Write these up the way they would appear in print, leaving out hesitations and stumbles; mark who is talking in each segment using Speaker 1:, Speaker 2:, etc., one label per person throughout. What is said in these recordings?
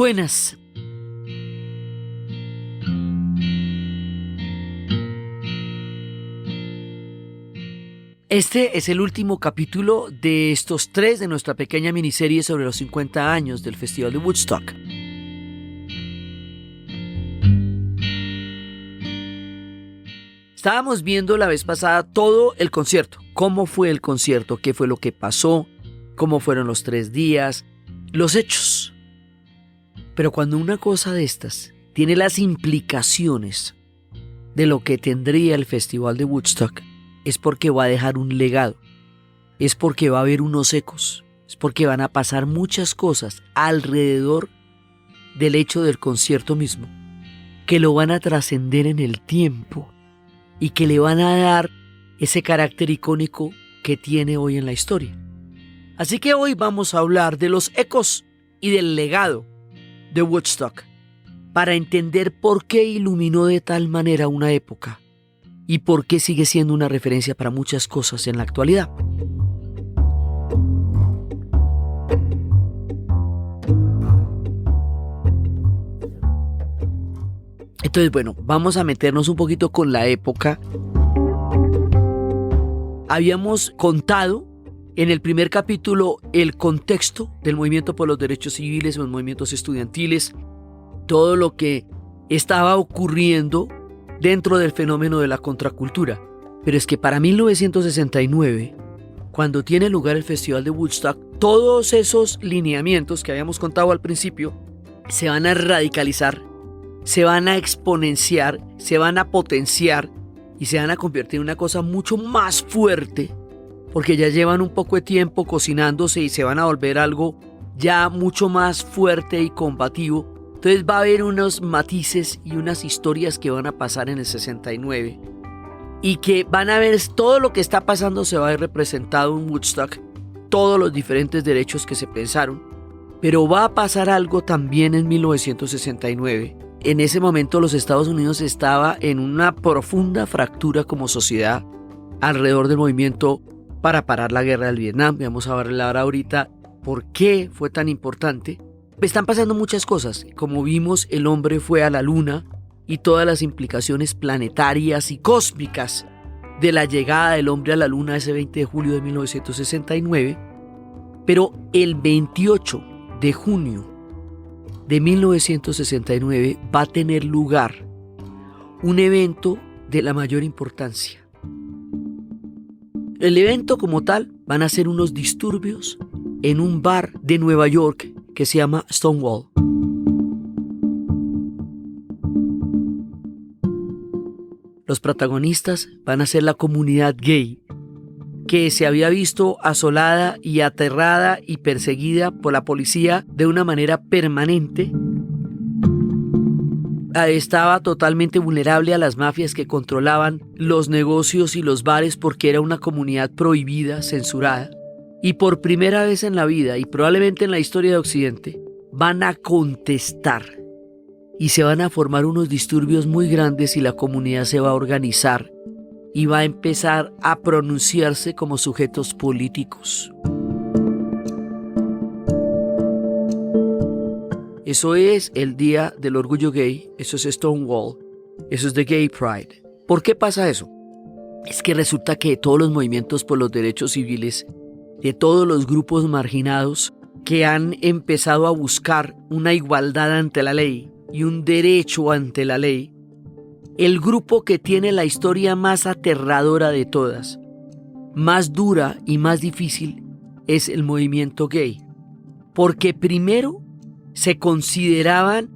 Speaker 1: buenas. Este es el último capítulo de estos 3 de nuestra pequeña miniserie sobre los 50 años del Festival de Woodstock. Estábamos viendo la vez pasada todo el concierto. ¿Cómo fue el concierto? ¿Qué fue lo que pasó? ¿Cómo fueron los 3 días? Los hechos. Pero cuando una cosa de estas tiene las implicaciones de lo que tendría el Festival de Woodstock, es porque va a dejar un legado, es porque va a haber unos ecos, es porque van a pasar muchas cosas alrededor del hecho del concierto mismo, que lo van a trascender en el tiempo y que le van a dar ese carácter icónico que tiene hoy en la historia. Así que hoy vamos a hablar de los ecos y del legado de Woodstock, para entender por qué iluminó de tal manera una época y por qué sigue siendo una referencia para muchas cosas en la actualidad. Entonces, bueno, vamos a meternos un poquito con la época. Habíamos contado en el primer capítulo el contexto del movimiento por los derechos civiles, los movimientos estudiantiles, todo lo que estaba ocurriendo dentro del fenómeno de la contracultura. Pero es que para 1969, cuando tiene lugar el Festival de Woodstock, todos esos lineamientos que habíamos contado al principio se van a radicalizar, se van a exponenciar, se van a potenciar y se van a convertir en una cosa mucho más fuerte, porque ya llevan un poco de tiempo cocinándose y se van a volver algo ya mucho más fuerte y combativo. Entonces va a haber unos matices y unas historias que van a pasar en el 69 y que van a ver todo lo que está pasando se va a ver representado en Woodstock, todos los diferentes derechos que se pensaron, pero va a pasar algo también en 1969. En ese momento los Estados Unidos estaba en una profunda fractura como sociedad alrededor del movimiento para parar la guerra del Vietnam. Vamos a hablar ahorita por qué fue tan importante. Están pasando muchas cosas. Como vimos, el hombre fue a la luna y todas las implicaciones planetarias y cósmicas de la llegada del hombre a la luna ese 20 de julio de 1969. Pero el 28 de junio de 1969 va a tener lugar un evento de la mayor importancia. El evento como tal van a ser unos disturbios en un bar de Nueva York que se llama Stonewall. Los protagonistas van a ser la comunidad gay, que se había visto asolada y aterrada y perseguida por la policía de una manera permanente. Estaba totalmente vulnerable a las mafias que controlaban los negocios y los bares porque era una comunidad prohibida, censurada. Y por primera vez en la vida y probablemente en la historia de Occidente van a contestar y se van a formar unos disturbios muy grandes y la comunidad se va a organizar y va a empezar a pronunciarse como sujetos políticos. Eso es el Día del Orgullo Gay, eso es Stonewall, eso es The Gay Pride. ¿Por qué pasa eso? Es que resulta que todos los movimientos por los derechos civiles, de todos los grupos marginados que han empezado a buscar una igualdad ante la ley y un derecho ante la ley, el grupo que tiene la historia más aterradora de todas, más dura y más difícil, es el movimiento gay. Porque primero se consideraban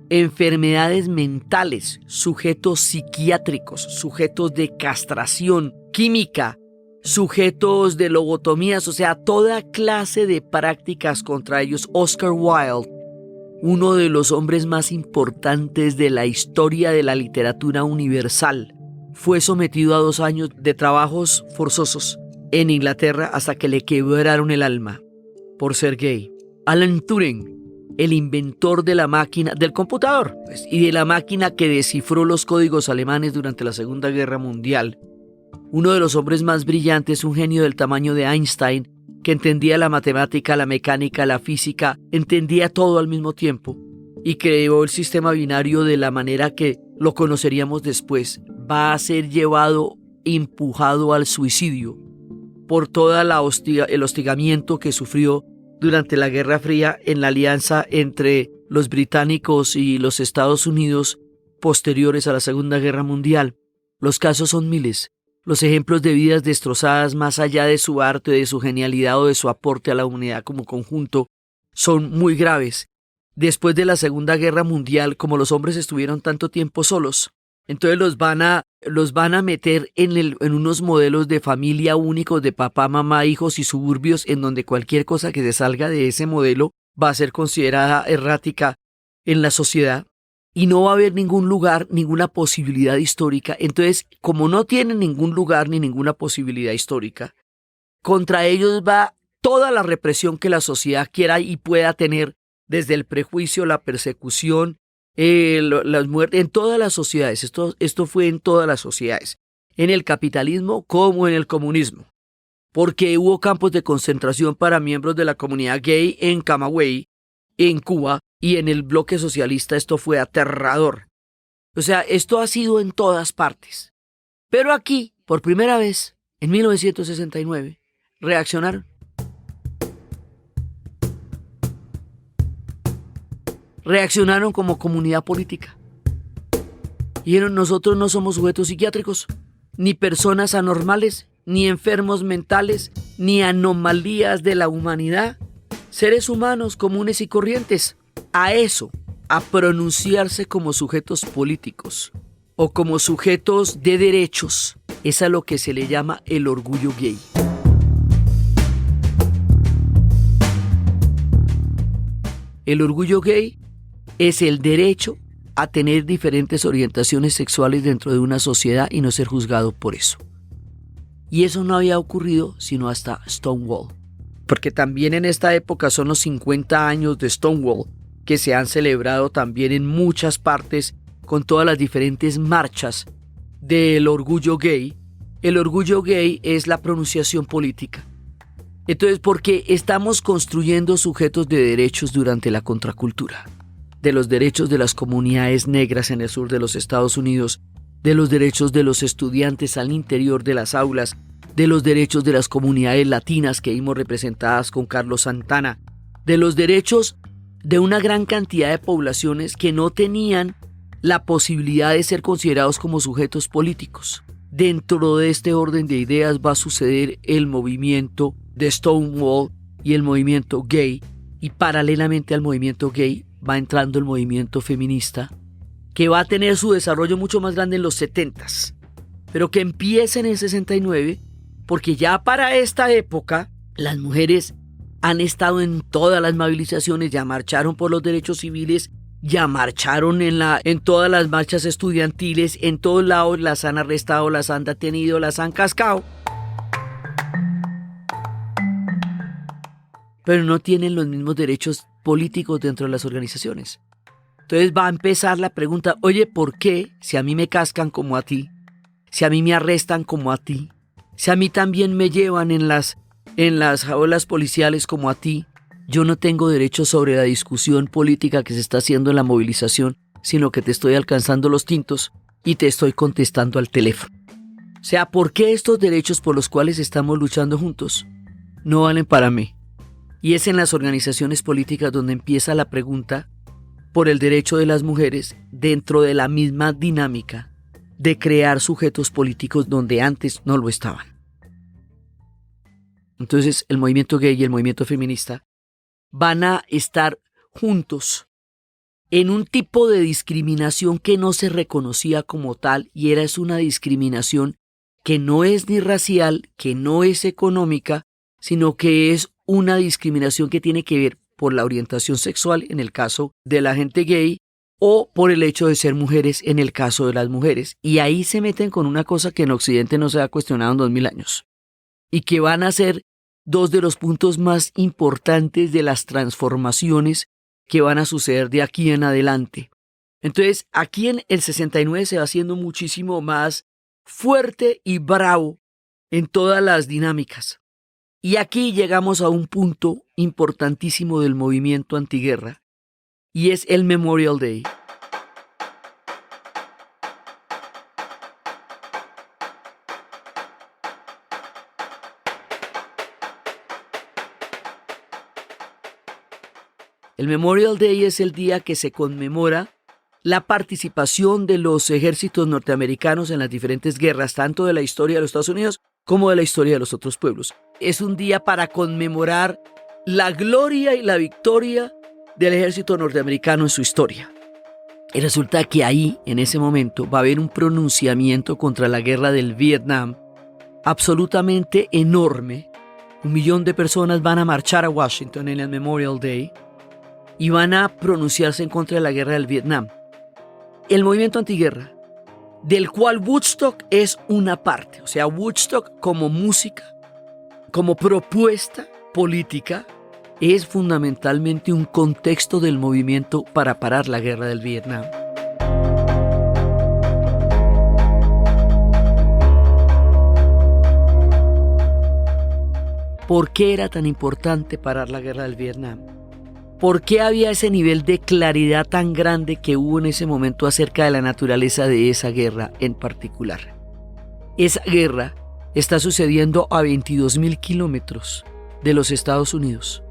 Speaker 1: enfermedades mentales, sujetos psiquiátricos, sujetos de castración química, sujetos de lobotomías, o sea, toda clase de prácticas contra ellos. Oscar Wilde, uno de los hombres más importantes de la historia de la literatura universal, fue sometido a 2 años de trabajos forzosos en Inglaterra hasta que le quebraron el alma por ser gay. Alan Turing, el inventor de la máquina, del computador, y de la máquina que descifró los códigos alemanes durante la Segunda Guerra Mundial. Uno de los hombres más brillantes, un genio del tamaño de Einstein, que entendía la matemática, la mecánica, la física, entendía todo al mismo tiempo. y creó el sistema binario de la manera que lo conoceríamos después, va a ser llevado, empujado al suicidio por todo el hostigamiento que sufrió durante la Guerra Fría en la alianza entre los británicos y los Estados Unidos posteriores a la Segunda Guerra Mundial. Los casos son miles. Los ejemplos de vidas destrozadas, más allá de su arte, de su genialidad o de su aporte a la humanidad como conjunto, son muy graves. Después de la Segunda Guerra Mundial, como los hombres estuvieron tanto tiempo solos, entonces los van a meter en unos modelos de familia únicos de papá, mamá, hijos y suburbios, en donde cualquier cosa que se salga de ese modelo va a ser considerada errática en la sociedad. Y no va a haber ningún lugar, ninguna posibilidad histórica. Entonces, como no tienen ningún lugar ni ninguna posibilidad histórica, contra ellos va toda la represión que la sociedad quiera y pueda tener, desde el prejuicio, la persecución, las muertes, en todas las sociedades. Esto fue en todas las sociedades, en el capitalismo como en el comunismo, porque hubo campos de concentración para miembros de la comunidad gay en Camagüey, en Cuba, y en el bloque socialista esto fue aterrador. O sea, esto ha sido en todas partes. Pero aquí, por primera vez, en 1969, reaccionaron. Reaccionaron como comunidad política. Dijeron, nosotros no somos sujetos psiquiátricos, ni personas anormales, ni enfermos mentales, ni anomalías de la humanidad. Seres humanos comunes y corrientes. A eso, a pronunciarse como sujetos políticos o como sujetos de derechos, es a lo que se le llama el orgullo gay. El orgullo gay es el derecho a tener diferentes orientaciones sexuales dentro de una sociedad y no ser juzgado por eso. Y eso no había ocurrido sino hasta Stonewall. Porque también en esta época son los 50 años de Stonewall, que se han celebrado también en muchas partes con todas las diferentes marchas del orgullo gay. El orgullo gay es la pronunciación política. Entonces, porque estamos construyendo sujetos de derechos durante la contracultura, de los derechos de las comunidades negras en el sur de los Estados Unidos, de los derechos de los estudiantes al interior de las aulas, de los derechos de las comunidades latinas que vimos representadas con Carlos Santana, de los derechos de una gran cantidad de poblaciones que no tenían la posibilidad de ser considerados como sujetos políticos. Dentro de este orden de ideas va a suceder el movimiento de Stonewall y el movimiento gay, y paralelamente al movimiento gay va entrando el movimiento feminista, que va a tener su desarrollo mucho más grande en los 70s, pero que empieza en el 69, porque ya para esta época las mujeres han estado en todas las movilizaciones, ya marcharon por los derechos civiles, ya marcharon en todas las marchas estudiantiles, en todos lados las han arrestado, las han detenido, las han cascado. Pero no tienen los mismos derechos políticos dentro de las organizaciones. Entonces va a empezar la pregunta, oye, ¿por qué si a mí me cascan como a ti? Si a mí me arrestan como a ti, si a mí también me llevan en las jaulas policiales como a ti, yo no tengo derecho sobre la discusión política que se está haciendo en la movilización, sino que te estoy alcanzando los tintos y te estoy contestando al teléfono. O sea, ¿por qué estos derechos por los cuales estamos luchando juntos no valen para mí? Y es en las organizaciones políticas donde empieza la pregunta por el derecho de las mujeres dentro de la misma dinámica de crear sujetos políticos donde antes no lo estaban. Entonces el movimiento gay y el movimiento feminista van a estar juntos en un tipo de discriminación que no se reconocía como tal, y es una discriminación que no es ni racial, que no es económica, sino que es una discriminación que tiene que ver por la orientación sexual en el caso de la gente gay o por el hecho de ser mujeres en el caso de las mujeres. Y ahí se meten con una cosa que en Occidente no se ha cuestionado en 2000 años y que van a ser dos de los puntos más importantes de las transformaciones que van a suceder de aquí en adelante. Entonces, aquí en el 69 se va haciendo muchísimo más fuerte y bravo en todas las dinámicas. Y aquí llegamos a un punto importantísimo del movimiento antiguerra, y es el Memorial Day. El Memorial Day es el día que se conmemora la participación de los ejércitos norteamericanos en las diferentes guerras, tanto de la historia de los Estados Unidos como de la historia de los otros pueblos. Es un día para conmemorar la gloria y la victoria del ejército norteamericano en su historia. Y resulta que ahí, en ese momento, va a haber un pronunciamiento contra la guerra del Vietnam absolutamente enorme. 1 millón de personas van a marchar a Washington en el Memorial Day y van a pronunciarse en contra de la guerra del Vietnam. El movimiento antiguerra, del cual Woodstock es una parte. O sea, Woodstock como música, como propuesta política, es fundamentalmente un contexto del movimiento para parar la guerra del Vietnam. ¿Por qué era tan importante parar la guerra del Vietnam? ¿Por qué había ese nivel de claridad tan grande que hubo en ese momento acerca de la naturaleza de esa guerra en particular? Esa guerra está sucediendo a 22.000 kilómetros de los Estados Unidos,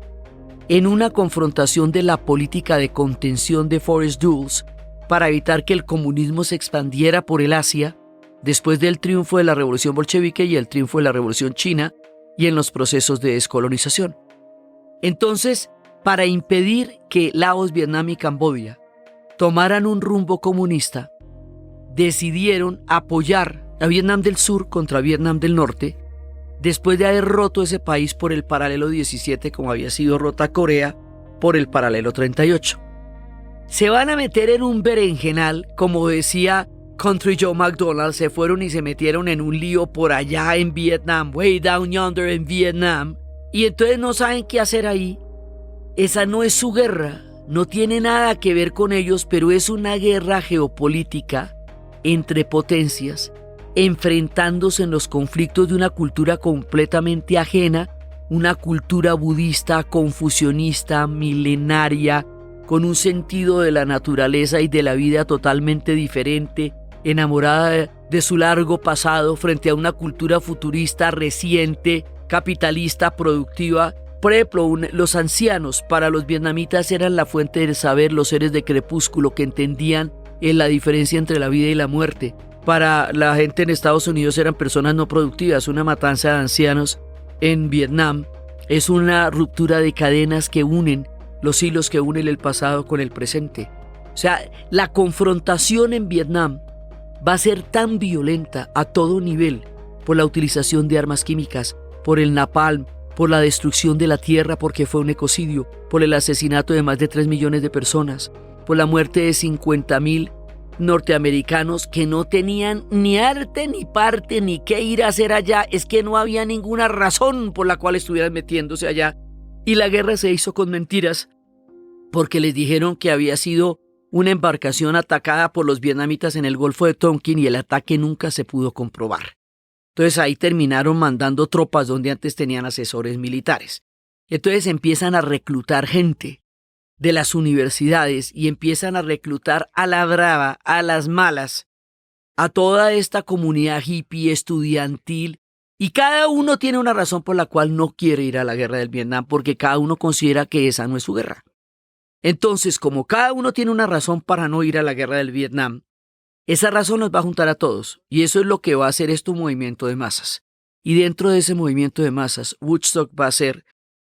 Speaker 1: en una confrontación de la política de contención de Forrest Dulles para evitar que el comunismo se expandiera por el Asia después del triunfo de la Revolución Bolchevique y el triunfo de la Revolución China y en los procesos de descolonización. Entonces, para impedir que Laos, Vietnam y Camboya tomaran un rumbo comunista, decidieron apoyar a Vietnam del Sur contra Vietnam del Norte, después de haber roto ese país por el paralelo 17, como había sido rota Corea por el paralelo 38. Se van a meter en un berenjenal, como decía Country Joe McDonald, se fueron y se metieron en un lío por allá en Vietnam, way down yonder en Vietnam, y entonces no saben qué hacer ahí. Esa no es su guerra, no tiene nada que ver con ellos, pero es una guerra geopolítica entre potencias, enfrentándose en los conflictos de una cultura completamente ajena, una cultura budista, confucionista, milenaria, con un sentido de la naturaleza y de la vida totalmente diferente, enamorada de su largo pasado frente a una cultura futurista reciente, capitalista, productiva. Por ejemplo, los ancianos para los vietnamitas eran la fuente del saber, los seres de crepúsculo que entendían la diferencia entre la vida y la muerte. Para la gente en Estados Unidos eran personas no productivas. Una matanza de ancianos en Vietnam es una ruptura de cadenas que unen, los hilos que unen el pasado con el presente. O sea, la confrontación en Vietnam va a ser tan violenta a todo nivel por la utilización de armas químicas, por el napalm, por la destrucción de la tierra porque fue un ecocidio, por el asesinato de más de 3 millones de personas, por la muerte de 50.000 norteamericanos que no tenían ni arte ni parte ni qué ir a hacer allá. Es que no había ninguna razón por la cual estuvieran metiéndose allá. Y la guerra se hizo con mentiras porque les dijeron que había sido una embarcación atacada por los vietnamitas en el Golfo de Tonkin y el ataque nunca se pudo comprobar. Entonces ahí terminaron mandando tropas donde antes tenían asesores militares. Entonces empiezan a reclutar gente de las universidades y empiezan a reclutar a la brava, a las malas, a toda esta comunidad hippie estudiantil. Y cada uno tiene una razón por la cual no quiere ir a la guerra del Vietnam, porque cada uno considera que esa no es su guerra. Entonces, como cada uno tiene una razón para no ir a la guerra del Vietnam, esa razón nos va a juntar a todos, y eso es lo que va a hacer un movimiento de masas. Y dentro de ese movimiento de masas, Woodstock va a ser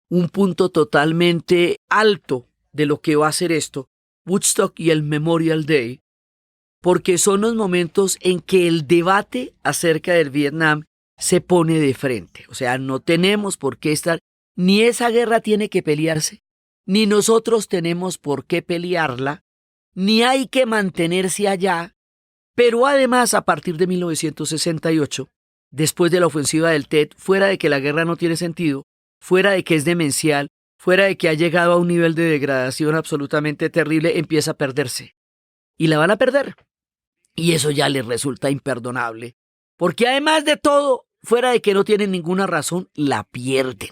Speaker 1: un punto totalmente alto de lo que va a ser esto, Woodstock y el Memorial Day, porque son los momentos en que el debate acerca del Vietnam se pone de frente. O sea, no tenemos por qué estar, ni esa guerra tiene que pelearse, ni nosotros tenemos por qué pelearla, ni hay que mantenerse allá. Pero además, a partir de 1968, después de la ofensiva del Tet, fuera de que la guerra no tiene sentido, fuera de que es demencial, fuera de que ha llegado a un nivel de degradación absolutamente terrible, empieza a perderse. Y la van a perder. Y eso ya les resulta imperdonable. Porque además de todo, fuera de que no tienen ninguna razón, la pierden.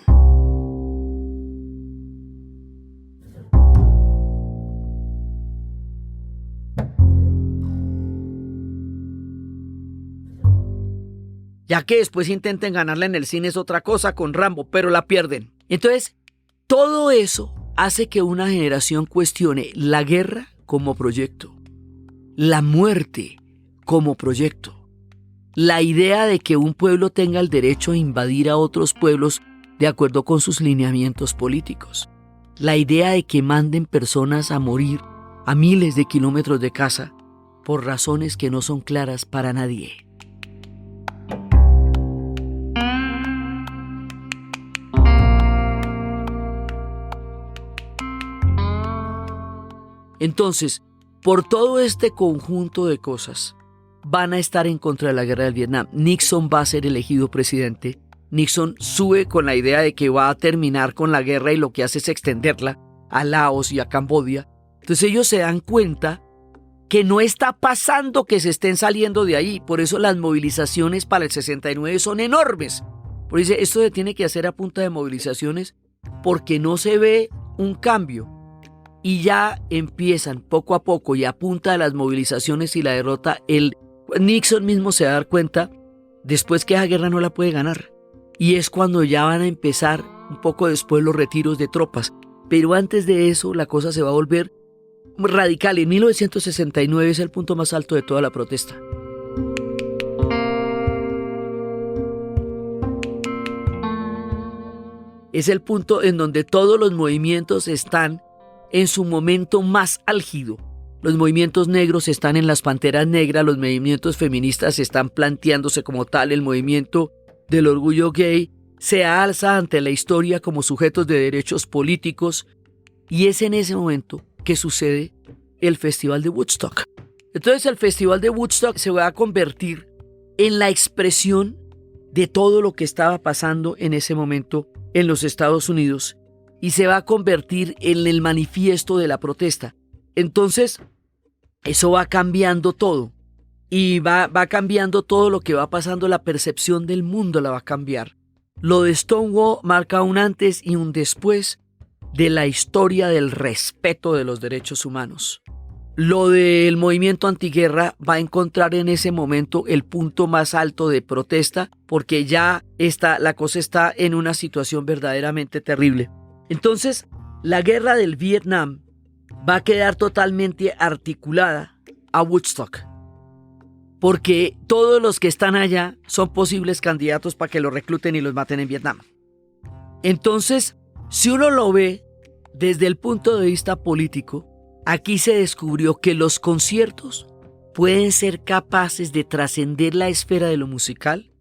Speaker 1: Ya que después intenten ganarla en el cine es otra cosa con Rambo, pero la pierden. Entonces, todo eso hace que una generación cuestione la guerra como proyecto, la muerte como proyecto, la idea de que un pueblo tenga el derecho a invadir a otros pueblos de acuerdo con sus lineamientos políticos, la idea de que manden personas a morir a miles de kilómetros de casa por razones que no son claras para nadie. Entonces, por todo este conjunto de cosas, van a estar en contra de la guerra del Vietnam. Nixon va a ser elegido presidente. Nixon sube con la idea de que va a terminar con la guerra y lo que hace es extenderla a Laos y a Camboya. Entonces ellos se dan cuenta que no está pasando que se estén saliendo de ahí. Por eso las movilizaciones para el 69 son enormes. Por eso esto se tiene que hacer a punta de movilizaciones porque no se ve un cambio. Y ya empiezan poco a poco y a punta de las movilizaciones y la derrota, Nixon mismo se va a dar cuenta después que esa guerra no la puede ganar. Y es cuando ya van a empezar un poco después los retiros de tropas. Pero antes de eso la cosa se va a volver radical. En 1969 es el punto más alto de toda la protesta. Es el punto en donde todos los movimientos están en su momento más álgido. Los movimientos negros están en las Panteras Negras, los movimientos feministas están planteándose como tal, el movimiento del orgullo gay se alza ante la historia como sujetos de derechos políticos y es en ese momento que sucede el Festival de Woodstock. Entonces el Festival de Woodstock se va a convertir en la expresión de todo lo que estaba pasando en ese momento en los Estados Unidos y se va a convertir en el manifiesto de la protesta. Entonces, eso va cambiando todo y va cambiando todo lo que va pasando, la percepción del mundo la va a cambiar. Lo de Stonewall marca un antes y un después de la historia del respeto de los derechos humanos. Lo del movimiento antiguerra va a encontrar en ese momento el punto más alto de protesta porque ya la cosa está en una situación verdaderamente terrible. Entonces, la guerra del Vietnam va a quedar totalmente articulada a Woodstock, porque todos los que están allá son posibles candidatos para que los recluten y los maten en Vietnam. Entonces, si uno lo ve desde el punto de vista político, aquí se descubrió que los conciertos pueden ser capaces de trascender la esfera de lo musical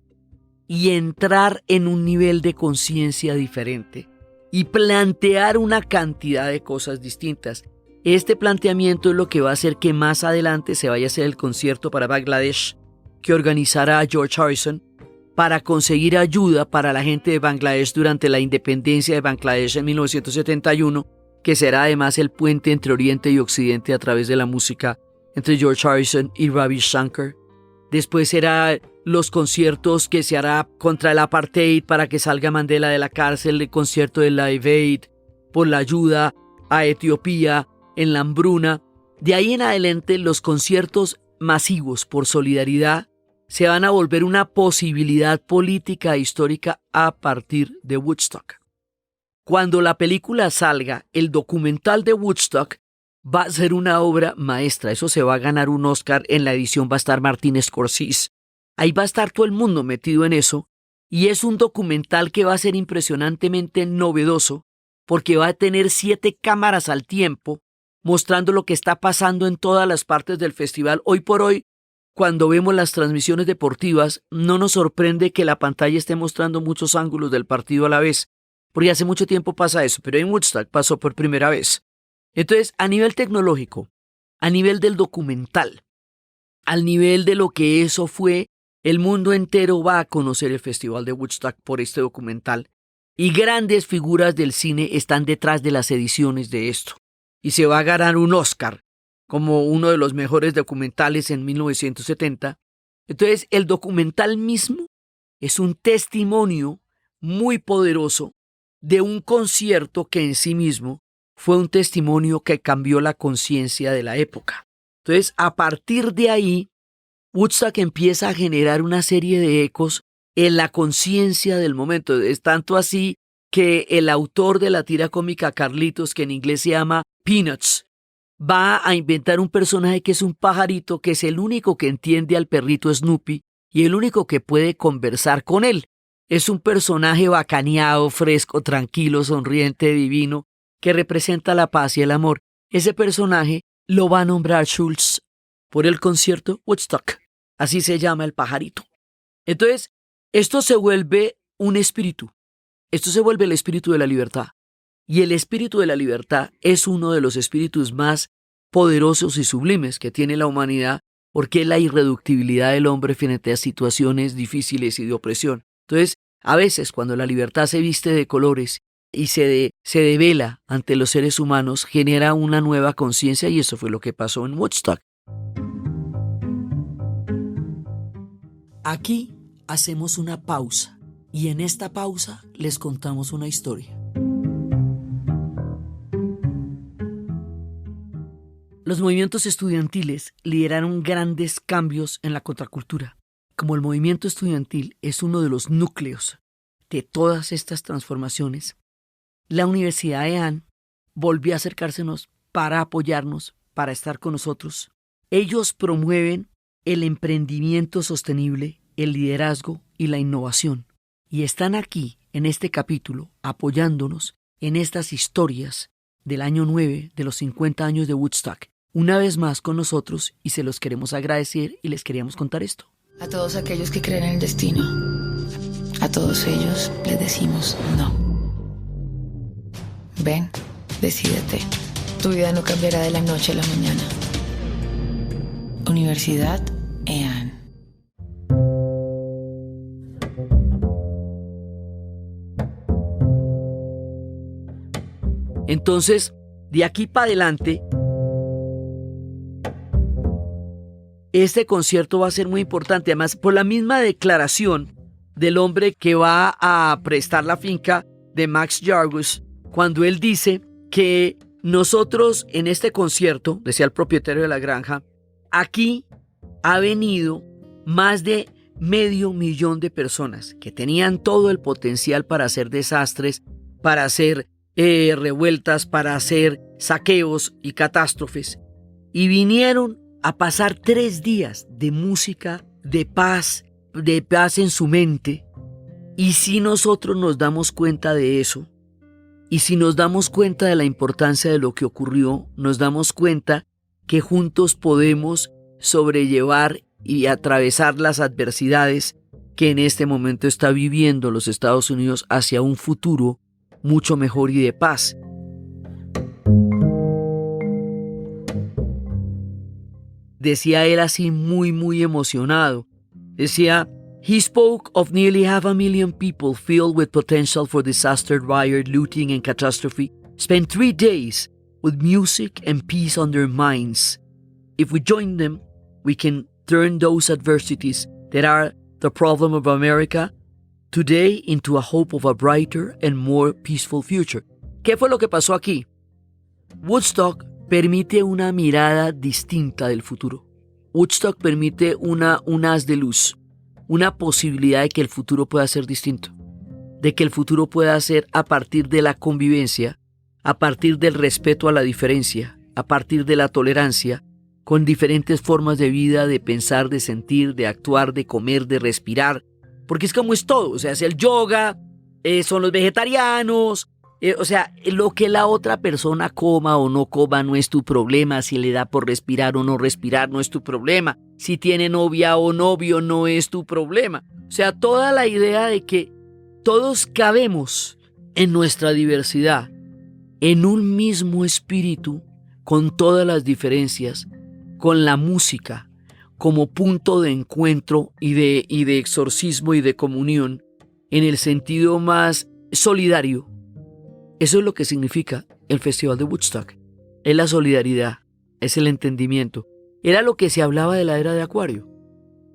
Speaker 1: y entrar en un nivel de conciencia diferente y plantear una cantidad de cosas distintas. Este planteamiento es lo que va a hacer que más adelante se vaya a hacer el concierto para Bangladesh que organizará George Harrison para conseguir ayuda para la gente de Bangladesh durante la independencia de Bangladesh en 1971, que será además el puente entre Oriente y Occidente a través de la música entre George Harrison y Ravi Shankar. Después será los conciertos que se hará contra el apartheid para que salga Mandela de la cárcel, el concierto de Live Aid por la ayuda a Etiopía en la hambruna. De ahí en adelante los conciertos masivos por solidaridad se van a volver una posibilidad política e histórica a partir de Woodstock. Cuando la película salga, el documental de Woodstock va a ser una obra maestra. Eso se va a ganar un Oscar. En la edición va a estar Martin Scorsese. Ahí va a estar todo el mundo metido en eso. Y es un documental que va a ser impresionantemente novedoso porque va a tener 7 cámaras al tiempo mostrando lo que está pasando en todas las partes del festival. Hoy por hoy, cuando vemos las transmisiones deportivas, no nos sorprende que la pantalla esté mostrando muchos ángulos del partido a la vez, porque hace mucho tiempo pasa eso, pero en Woodstock pasó por primera vez. Entonces, a nivel tecnológico, a nivel del documental, al nivel de lo que eso fue, el mundo entero va a conocer el Festival de Woodstock por este documental y grandes figuras del cine están detrás de las ediciones de esto. Y se va a ganar un Oscar como uno de los mejores documentales en 1970. Entonces, el documental mismo es un testimonio muy poderoso de un concierto que en sí mismo fue un testimonio que cambió la conciencia de la época. Entonces, a partir de ahí, Woodstock empieza a generar una serie de ecos en la conciencia del momento. Es tanto así que el autor de la tira cómica Carlitos, que en inglés se llama Peanuts, va a inventar un personaje que es un pajarito, que es el único que entiende al perrito Snoopy y el único que puede conversar con él. Es un personaje bacaneado, fresco, tranquilo, sonriente, divino, que representa la paz y el amor. Ese personaje lo va a nombrar Schulz por el concierto Woodstock. Así se llama el pajarito. Entonces, esto se vuelve un espíritu. Esto se vuelve el espíritu de la libertad. Y el espíritu de la libertad es uno de los espíritus más poderosos y sublimes que tiene la humanidad, porque es la irreductibilidad del hombre frente a situaciones difíciles y de opresión. Entonces, a veces cuando la libertad se viste de colores y se devela ante los seres humanos, genera una nueva conciencia, y eso fue lo que pasó en Woodstock. Aquí hacemos una pausa y en esta pausa les contamos una historia. Los movimientos estudiantiles lideraron grandes cambios en la contracultura. Como el movimiento estudiantil es uno de los núcleos de todas estas transformaciones, la Universidad de EAN volvió a acercársenos para apoyarnos, para estar con nosotros. Ellos promueven el emprendimiento sostenible, el liderazgo y la innovación. Y están aquí, en este capítulo, apoyándonos en estas historias del año 9 de los 50 años de Woodstock. Una vez más con nosotros, y se los queremos agradecer y les queríamos contar esto.
Speaker 2: A todos aquellos que creen en el destino, a todos ellos les decimos no. Ven, decídete. Tu vida no cambiará de la noche a la mañana. Universidad EAN.
Speaker 1: Entonces, de aquí para adelante, este concierto va a ser muy importante. Además, por la misma declaración del hombre que va a prestar la finca de Max Jargus, cuando él dice que nosotros en este concierto, decía el propietario de la granja, aquí ha venido más de 500,000 de personas que tenían todo el potencial para hacer desastres, para hacer revueltas, para hacer saqueos y catástrofes, y vinieron a pasar 3 días de música, de paz en su mente. Y si nosotros nos damos cuenta de eso, y si nos damos cuenta de la importancia de lo que ocurrió, nos damos cuenta que juntos podemos sobrellevar y atravesar las adversidades que en este momento está viviendo los Estados Unidos hacia un futuro mucho mejor y de paz. Decía él así muy emocionado. Decía, he spoke of nearly 500,000 people filled with potential for disaster, riot, looting and catastrophe, spent 3 days with music and peace on their minds. If we join them, we can turn those adversities that are the problem of America today into a hope of a brighter and more peaceful future. ¿Qué fue lo que pasó aquí? Woodstock permite una mirada distinta del futuro. Woodstock permite un haz de luz, una posibilidad de que el futuro pueda ser distinto, de que el futuro pueda ser a partir de la convivencia, a partir del respeto a la diferencia, a partir de la tolerancia, con diferentes formas de vida, de pensar, de sentir, de actuar, de comer, de respirar, porque es como es todo, o sea, es el yoga, son los vegetarianos, o sea, lo que la otra persona coma o no coma no es tu problema, si le da por respirar o no respirar no es tu problema, si tiene novia o novio no es tu problema, o sea, toda la idea de que todos cabemos en nuestra diversidad, en un mismo espíritu, con todas las diferencias, con la música como punto de encuentro y de exorcismo y de comunión en el sentido más solidario. Eso es lo que significa el Festival de Woodstock. Es la solidaridad, es el entendimiento. Era lo que se hablaba de la era de Acuario.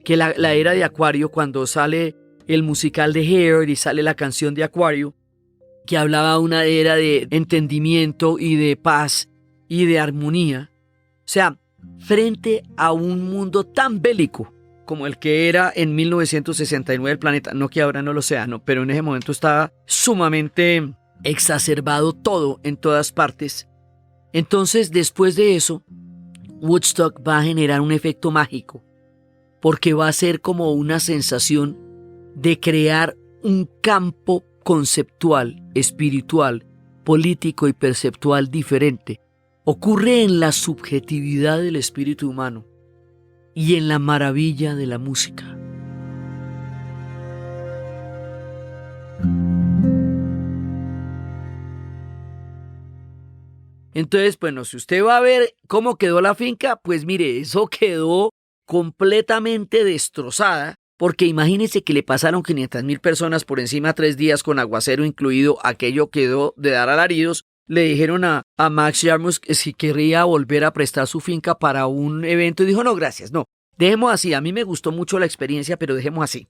Speaker 1: Que la era de Acuario, cuando sale el musical de Hair y sale la canción de Acuario, que hablaba de una era de entendimiento y de paz y de armonía. O sea, frente a un mundo tan bélico como el que era en 1969 el planeta, no que ahora no lo sea, no, pero en ese momento estaba sumamente exacerbado todo en todas partes. Entonces, después de eso, Woodstock va a generar un efecto mágico, porque va a ser como una sensación de crear un campo conceptual, espiritual, político y perceptual diferente. Ocurre en la subjetividad del espíritu humano y en la maravilla de la música. Entonces, bueno, si usted va a ver cómo quedó la finca, pues mire, eso quedó completamente destrozada, porque imagínense que le pasaron 500,000 personas por encima 3 días con aguacero incluido, aquello quedó de dar alaridos. Le dijeron a Max Jarmus que si querría volver a prestar su finca para un evento y dijo, no, gracias, no, dejemos así, a mí me gustó mucho la experiencia, pero dejemos así.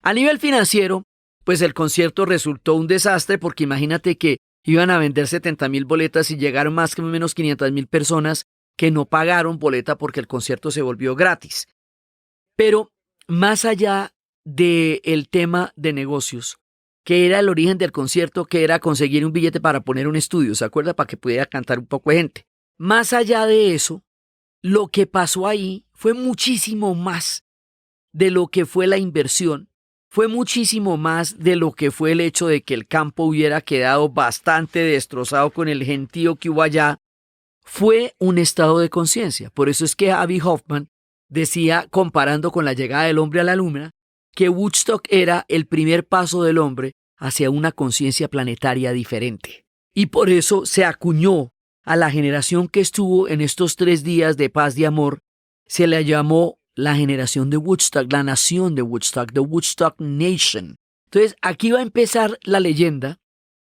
Speaker 1: A nivel financiero, pues el concierto resultó un desastre, porque imagínate que iban a vender 70,000 boletas y llegaron más o menos 500,000 personas que no pagaron boleta porque el concierto se volvió gratis. Pero más allá del tema de negocios, que era el origen del concierto, que era conseguir un billete para poner un estudio, ¿se acuerda? Para que pudiera cantar un poco de gente. Más allá de eso, lo que pasó ahí fue muchísimo más de lo que fue la inversión, fue muchísimo más de lo que fue el hecho de que el campo hubiera quedado bastante destrozado con el gentío que hubo allá. Fue un estado de conciencia. Por eso es que Abbie Hoffman decía, comparando con la llegada del hombre a la luna, que Woodstock era el primer paso del hombre hacia una conciencia planetaria diferente. Y por eso se acuñó a la generación que estuvo en estos 3 días de paz y amor, se le llamó la generación de Woodstock, la nación de Woodstock, the Woodstock Nation. Entonces, aquí va a empezar la leyenda,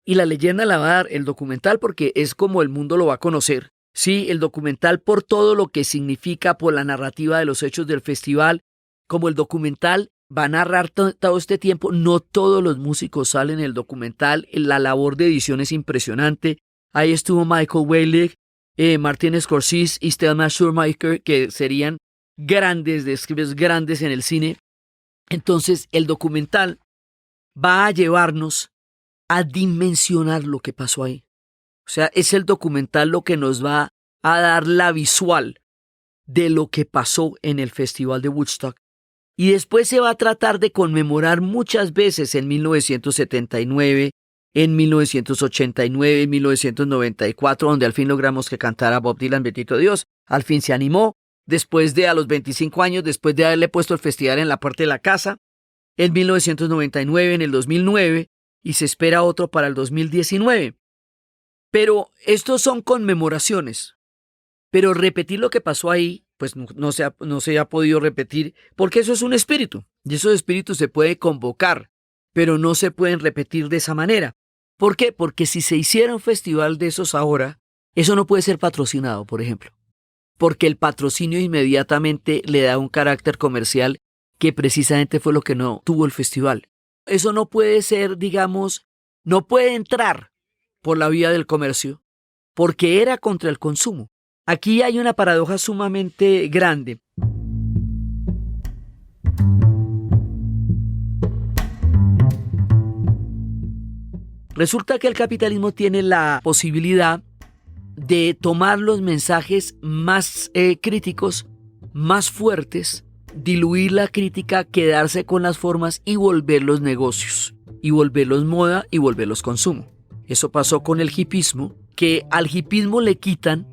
Speaker 1: y la leyenda la va a dar el documental porque es como el mundo lo va a conocer. Sí, el documental por todo lo que significa, por la narrativa de los hechos del festival, como el documental va a narrar todo este tiempo, no todos los músicos salen en el documental, la labor de edición es impresionante. Ahí estuvo Michael Weilig, Martin Scorsese y Thelma Schoonmaker, que serían grandes descriptores, grandes en el cine. Entonces el documental va a llevarnos a dimensionar lo que pasó ahí. O sea, es el documental lo que nos va a dar la visual de lo que pasó en el Festival de Woodstock. Y después se va a tratar de conmemorar muchas veces en 1979, en 1989, en 1994, donde al fin logramos que cantara Bob Dylan, bendito Dios. Al fin se animó, después de a los 25 años, después de haberle puesto el festival en la puerta de la casa, en 1999, en el 2009, y se espera otro para el 2019. Pero estos son conmemoraciones. Pero repetir lo que pasó ahí, pues no se ha podido repetir, porque eso es un espíritu, y esos espíritus se pueden convocar, pero no se pueden repetir de esa manera. ¿Por qué? Porque si se hiciera un festival de esos ahora, eso no puede ser patrocinado, por ejemplo, porque el patrocinio inmediatamente le da un carácter comercial que precisamente fue lo que no tuvo el festival. Eso no puede ser, digamos, no puede entrar por la vía del comercio, porque era contra el consumo. Aquí hay una paradoja sumamente grande. Resulta que el capitalismo tiene la posibilidad de tomar los mensajes más críticos, más fuertes, diluir la crítica, quedarse con las formas y volverlos negocios, y volverlos moda y volverlos consumo. Eso pasó con el hipismo, que al hipismo le quitan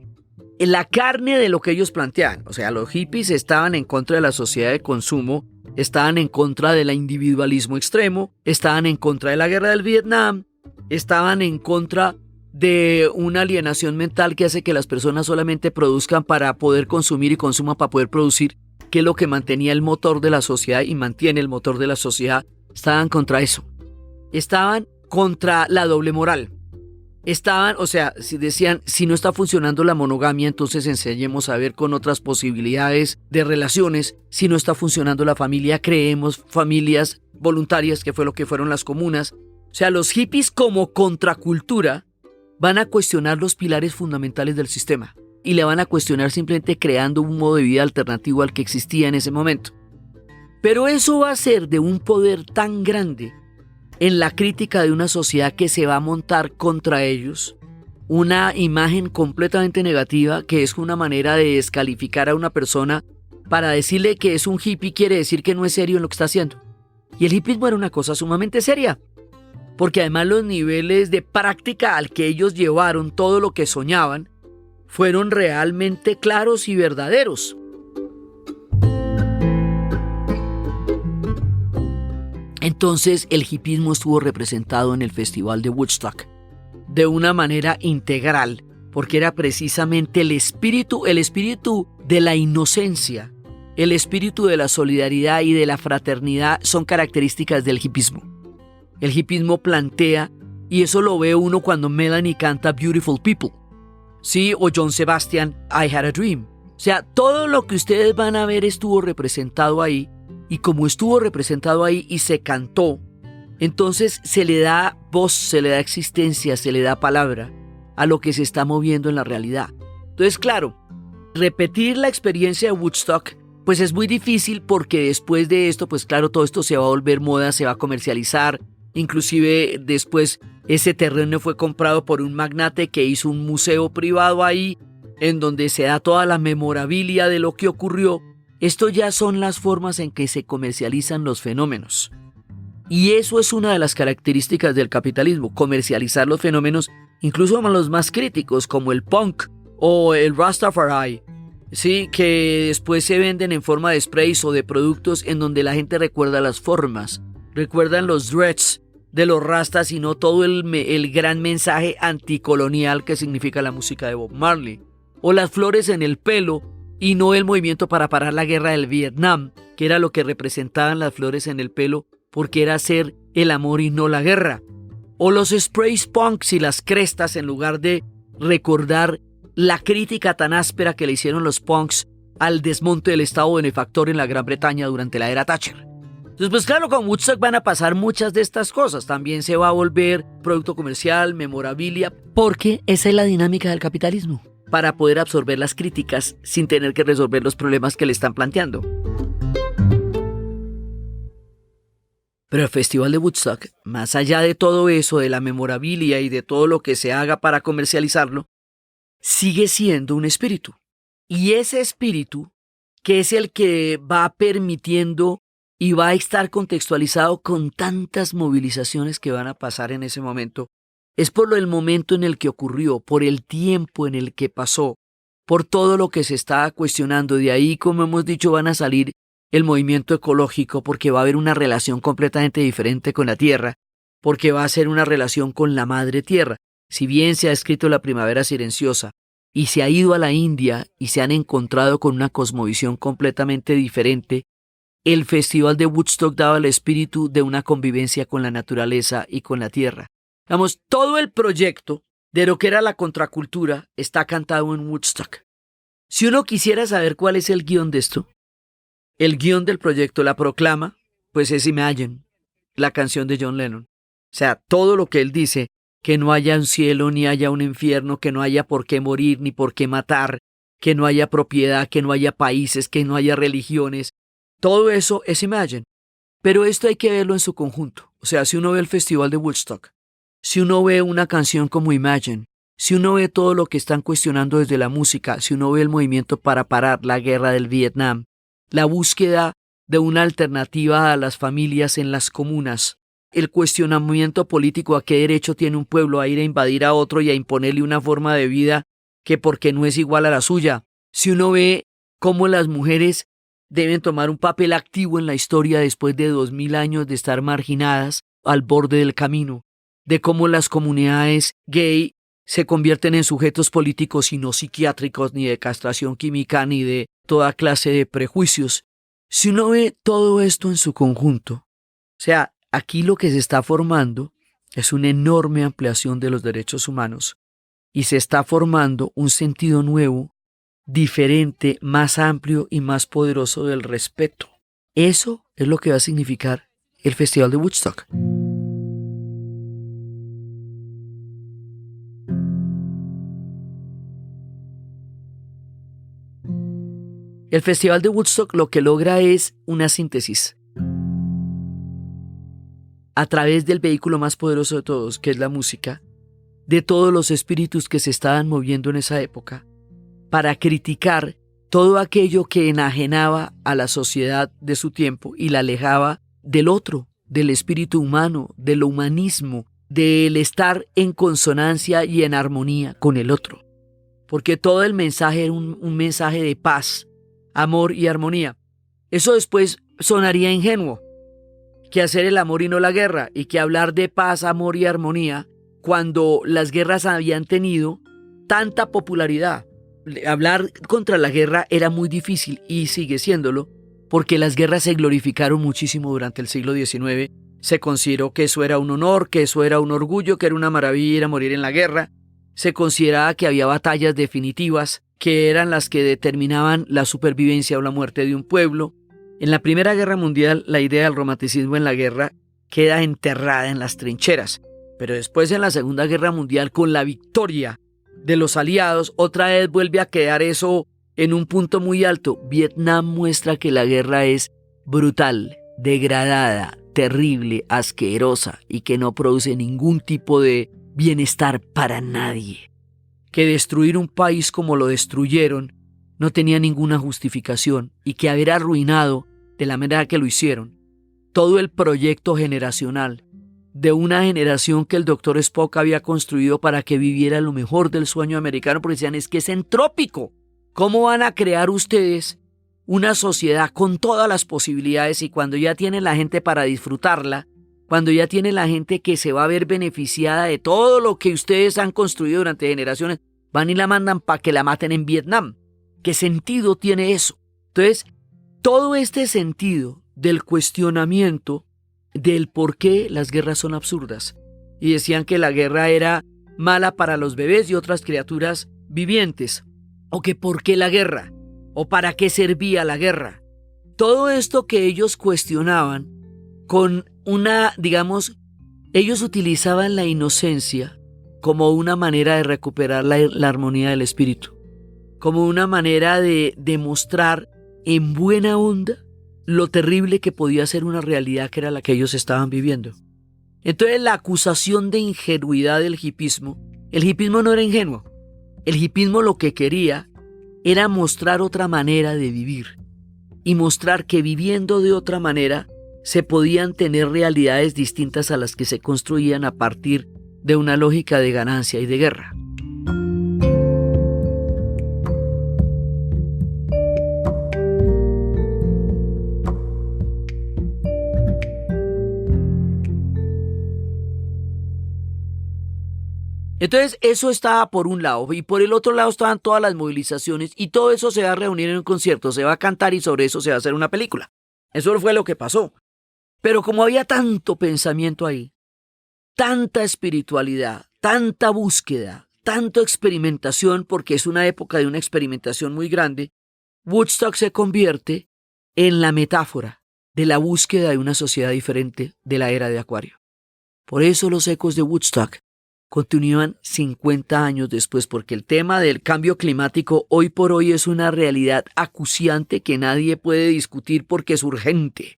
Speaker 1: la carne de lo que ellos planteaban. O sea, los hippies estaban en contra de la sociedad de consumo, estaban en contra del individualismo extremo, estaban en contra de la guerra del Vietnam, estaban en contra de una alienación mental que hace que las personas solamente produzcan para poder consumir y consuman para poder producir, que es lo que mantenía el motor de la sociedad y mantiene el motor de la sociedad. Estaban contra eso. Estaban contra la doble moral. Estaban, o sea, si decían, si no está funcionando la monogamia, entonces enseñemos a ver con otras posibilidades de relaciones. Si no está funcionando la familia, creemos familias voluntarias, que fue lo que fueron las comunas. O sea, los hippies como contracultura van a cuestionar los pilares fundamentales del sistema y le van a cuestionar simplemente creando un modo de vida alternativo al que existía en ese momento. Pero eso va a ser de un poder tan grande en la crítica de una sociedad que se va a montar contra ellos, una imagen completamente negativa que es una manera de descalificar a una persona para decirle que es un hippie quiere decir que no es serio en lo que está haciendo. Y el hippismo era una cosa sumamente seria, porque además los niveles de práctica al que ellos llevaron todo lo que soñaban fueron realmente claros y verdaderos. Entonces el hippismo estuvo representado en el Festival de Woodstock de una manera integral, porque era precisamente el espíritu de la inocencia, el espíritu de la solidaridad y de la fraternidad son características del hippismo. El hippismo plantea, y eso lo ve uno cuando Melanie canta Beautiful People, ¿sí? O John Sebastian, I Had a Dream. O sea, todo lo que ustedes van a ver estuvo representado ahí, y como estuvo representado ahí y se cantó, entonces se le da voz, se le da existencia, se le da palabra a lo que se está moviendo en la realidad. Entonces, claro, repetir la experiencia de Woodstock pues es muy difícil porque después de esto, pues claro, todo esto se va a volver moda, se va a comercializar. Inclusive después ese terreno fue comprado por un magnate que hizo un museo privado ahí en donde se da toda la memorabilia de lo que ocurrió. Esto ya son las formas en que se comercializan los fenómenos. Y eso es una de las características del capitalismo, comercializar los fenómenos, incluso los más críticos como el punk o el Rastafari, sí, que después se venden en forma de sprays o de productos en donde la gente recuerda las formas, recuerdan los dreads de los rastas y no todo el gran mensaje anticolonial que significa la música de Bob Marley, o las flores en el pelo y no el movimiento para parar la guerra del Vietnam, que era lo que representaban las flores en el pelo, porque era hacer el amor y no la guerra. O los sprays punks y las crestas en lugar de recordar la crítica tan áspera que le hicieron los punks al desmonte del Estado benefactor en la Gran Bretaña durante la era Thatcher. Entonces, pues claro, con Woodstock van a pasar muchas de estas cosas. También se va a volver producto comercial, memorabilia, porque esa es la dinámica del capitalismo, para poder absorber las críticas sin tener que resolver los problemas que le están planteando. Pero el Festival de Woodstock, más allá de todo eso, de la memorabilia y de todo lo que se haga para comercializarlo, sigue siendo un espíritu. Y ese espíritu, que es el que va permitiendo y va a estar contextualizado con tantas movilizaciones que van a pasar en ese momento, es por el momento en el que ocurrió, por el tiempo en el que pasó, por todo lo que se está cuestionando. De ahí, como hemos dicho, van a salir el movimiento ecológico, porque va a haber una relación completamente diferente con la tierra, porque va a ser una relación con la madre tierra. Si bien se ha escrito la primavera silenciosa y se ha ido a la India y se han encontrado con una cosmovisión completamente diferente, el Festival de Woodstock daba el espíritu de una convivencia con la naturaleza y con la tierra. Vamos, todo el proyecto de lo que era la contracultura está cantado en Woodstock. Si uno quisiera saber cuál es el guión de esto, el guión del proyecto, la proclama, pues es Imagine, la canción de John Lennon. O sea, todo lo que él dice, que no haya un cielo ni haya un infierno, que no haya por qué morir ni por qué matar, que no haya propiedad, que no haya países, que no haya religiones, todo eso es Imagine. Pero esto hay que verlo en su conjunto. O sea, si uno ve el Festival de Woodstock, si uno ve una canción como Imagine, si uno ve todo lo que están cuestionando desde la música, si uno ve el movimiento para parar la guerra del Vietnam, la búsqueda de una alternativa a las familias en las comunas, el cuestionamiento político a qué derecho tiene un pueblo a ir a invadir a otro y a imponerle una forma de vida que porque no es igual a la suya. Si uno ve cómo las mujeres deben tomar un papel activo en la historia después de 2000 años de estar marginadas al borde del camino, de cómo las comunidades gay se convierten en sujetos políticos y no psiquiátricos, ni de castración química, ni de toda clase de prejuicios. Si uno ve todo esto en su conjunto, o sea, aquí lo que se está formando es una enorme ampliación de los derechos humanos y se está formando un sentido nuevo, diferente, más amplio y más poderoso del respeto. Eso es lo que va a significar el Festival de Woodstock. El Festival de Woodstock lo que logra es una síntesis a través del vehículo más poderoso de todos, que es la música, de todos los espíritus que se estaban moviendo en esa época, para criticar todo aquello que enajenaba a la sociedad de su tiempo y la alejaba del otro, del espíritu humano, del humanismo, del estar en consonancia y en armonía con el otro. Porque todo el mensaje era un mensaje de paz, amor y armonía. Eso después sonaría ingenuo, que hacer el amor y no la guerra, y que hablar de paz, amor y armonía cuando las guerras habían tenido tanta popularidad. Hablar contra la guerra era muy difícil y sigue siéndolo, porque las guerras se glorificaron muchísimo durante el siglo XIX. Se consideró que eso era un honor, que eso era un orgullo, que era una maravilla ir a morir en la guerra. Se consideraba que había batallas definitivas, que eran las que determinaban la supervivencia o la muerte de un pueblo. En la Primera Guerra Mundial, la idea del romanticismo en la guerra queda enterrada en las trincheras. Pero después, en la Segunda Guerra Mundial, con la victoria de los aliados, otra vez vuelve a quedar eso en un punto muy alto. Vietnam muestra que la guerra es brutal, degradada, terrible, asquerosa y que no produce ningún tipo de bienestar para nadie. Que destruir un país como lo destruyeron no tenía ninguna justificación y que haber arruinado de la manera que lo hicieron todo el proyecto generacional de una generación que el Dr. Spock había construido para que viviera lo mejor del sueño americano, porque decían, es que es entrópico. ¿Cómo van a crear ustedes una sociedad con todas las posibilidades y cuando ya tienen la gente para disfrutarla, cuando ya tienen la gente que se va a ver beneficiada de todo lo que ustedes han construido durante generaciones, van y la mandan para que la maten en Vietnam? ¿Qué sentido tiene eso? Entonces, todo este sentido del cuestionamiento del por qué las guerras son absurdas. Y decían que la guerra era mala para los bebés y otras criaturas vivientes. O que por qué la guerra. O para qué servía la guerra. Todo esto que ellos cuestionaban con una, ellos utilizaban la inocencia como una manera de recuperar la armonía del espíritu. Como una manera de demostrar en buena onda lo terrible que podía ser una realidad que era la que ellos estaban viviendo. Entonces la acusación de ingenuidad del hipismo, el hipismo no era ingenuo. El hipismo lo que quería era mostrar otra manera de vivir y mostrar que viviendo de otra manera se podían tener realidades distintas a las que se construían a partir de una lógica de ganancia y de guerra. Entonces eso estaba por un lado y por el otro lado estaban todas las movilizaciones y todo eso se va a reunir en un concierto, se va a cantar y sobre eso se va a hacer una película. Eso fue lo que pasó. Pero como había tanto pensamiento ahí, tanta espiritualidad, tanta búsqueda, tanta experimentación, porque es una época de una experimentación muy grande, Woodstock se convierte en la metáfora de la búsqueda de una sociedad diferente de la era de Acuario. Por eso los ecos de Woodstock continúan 50 años después, porque el tema del cambio climático hoy por hoy es una realidad acuciante que nadie puede discutir porque es urgente,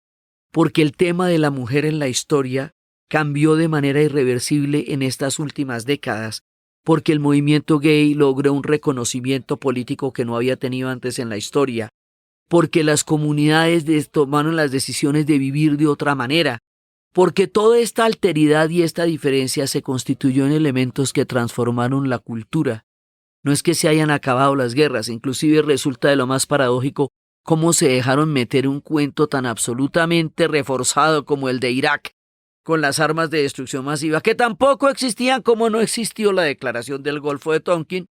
Speaker 1: porque el tema de la mujer en la historia cambió de manera irreversible en estas últimas décadas, porque el movimiento gay logró un reconocimiento político que no había tenido antes en la historia, porque las comunidades tomaron las decisiones de vivir de otra manera, porque toda esta alteridad y esta diferencia se constituyó en elementos que transformaron la cultura. No es que se hayan acabado las guerras, inclusive resulta de lo más paradójico cómo se dejaron meter un cuento tan absolutamente reforzado como el de Irak, con las armas de destrucción masiva, que tampoco existían, como no existió la declaración del Golfo de Tonkin.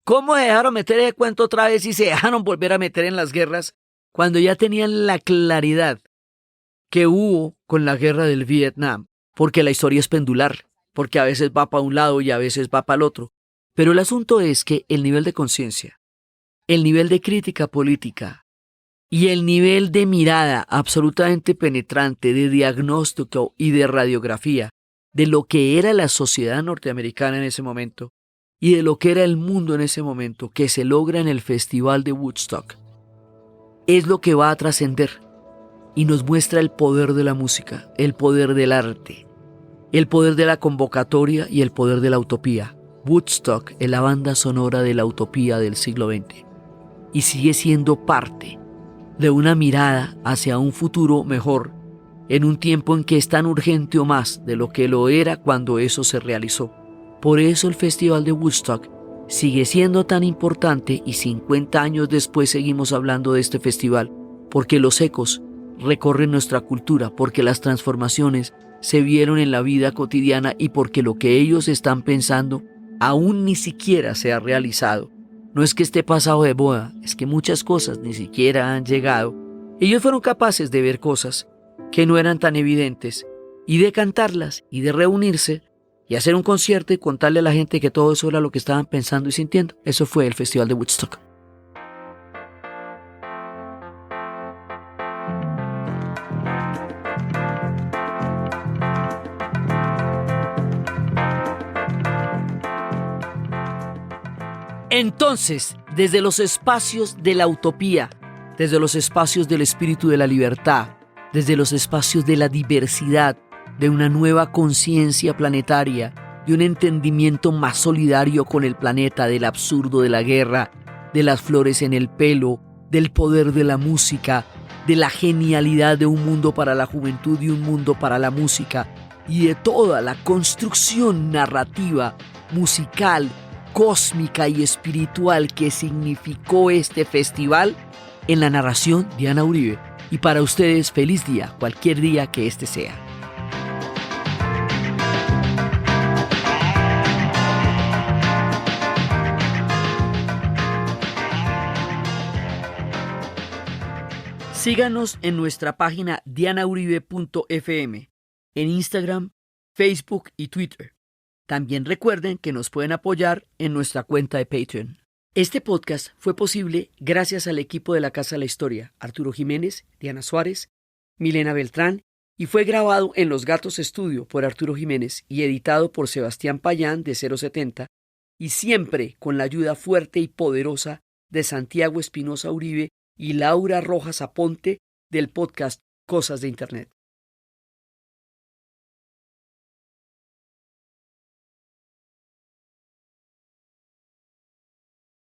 Speaker 1: ¿Cómo dejaron meter ese cuento otra vez y se dejaron volver a meter en las guerras cuando ya tenían la claridad que hubo con la guerra del Vietnam? Porque la historia es pendular, porque a veces va para un lado y a veces va para el otro. Pero el asunto es que el nivel de conciencia, el nivel de crítica política y el nivel de mirada absolutamente penetrante de diagnóstico y de radiografía de lo que era la sociedad norteamericana en ese momento y de lo que era el mundo en ese momento que se logra en el Festival de Woodstock es lo que va a trascender y nos muestra el poder de la música, el poder del arte, el poder de la convocatoria y el poder de la utopía. Woodstock es la banda sonora de la utopía del siglo XX y sigue siendo parte de una mirada hacia un futuro mejor en un tiempo en que es tan urgente o más de lo que lo era cuando eso se realizó. Por eso el Festival de Woodstock sigue siendo tan importante y 50 años después seguimos hablando de este festival, porque los ecos recorren nuestra cultura, porque las transformaciones se vieron en la vida cotidiana y porque lo que ellos están pensando aún ni siquiera se ha realizado. No es que esté pasado de moda, es que muchas cosas ni siquiera han llegado. Ellos fueron capaces de ver cosas que no eran tan evidentes y de cantarlas y de reunirse y hacer un concierto y contarle a la gente que todo eso era lo que estaban pensando y sintiendo. Eso fue el Festival de Woodstock. Entonces, desde los espacios de la utopía, desde los espacios del espíritu de la libertad, desde los espacios de la diversidad, de una nueva conciencia planetaria, de un entendimiento más solidario con el planeta, del absurdo de la guerra, de las flores en el pelo, del poder de la música, de la genialidad de un mundo para la juventud y un mundo para la música, y de toda la construcción narrativa, musical, cósmica y espiritual que significó este festival, en la narración de Ana Uribe. Y para ustedes, feliz día, cualquier día que este sea. Síganos en nuestra página dianauribe.fm, en Instagram, Facebook y Twitter. También recuerden que nos pueden apoyar en nuestra cuenta de Patreon. Este podcast fue posible gracias al equipo de la Casa de la Historia, Arturo Jiménez, Diana Suárez, Milena Beltrán, y fue grabado en Los Gatos Estudio por Arturo Jiménez y editado por Sebastián Payán de 070, y siempre con la ayuda fuerte y poderosa de Santiago Espinosa Uribe y Laura Rojas Aponte del podcast Cosas de Internet.